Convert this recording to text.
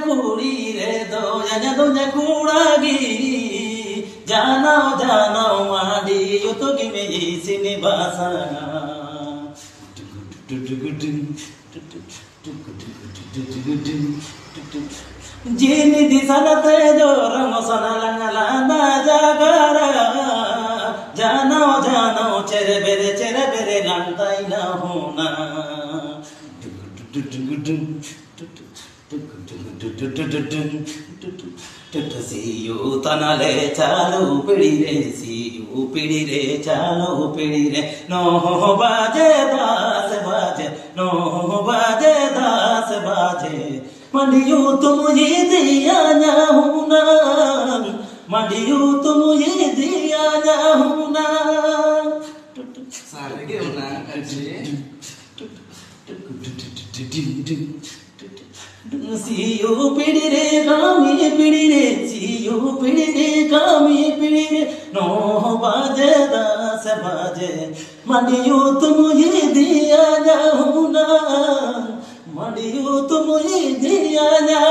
कुड़ी रे दोया कुड़ागी जानो जानो माडी युतुगी में सिनिबासा जीनी दिसनते जो रमसना लंगला ना जागरा जानो जानो चेरे बेरे लंटाई ना होना सियू तनले चालू पिड़ी रे चालू पिड़ी रे नो बाजे दास बाजे नो बाजे दास बाजे मंडियू तुम ये दिया जाऊना मंडियू तुम ये दिया जाऊना सारे के होना अच्छे सियो पिड़ी रे कामी पिड़ी रे सियो पिड़ी रे कामी पिड़ी रे नो बाजे दास बाजे मंडियू तुम ये दिया जाऊना मंडियू तुम ये दिया जा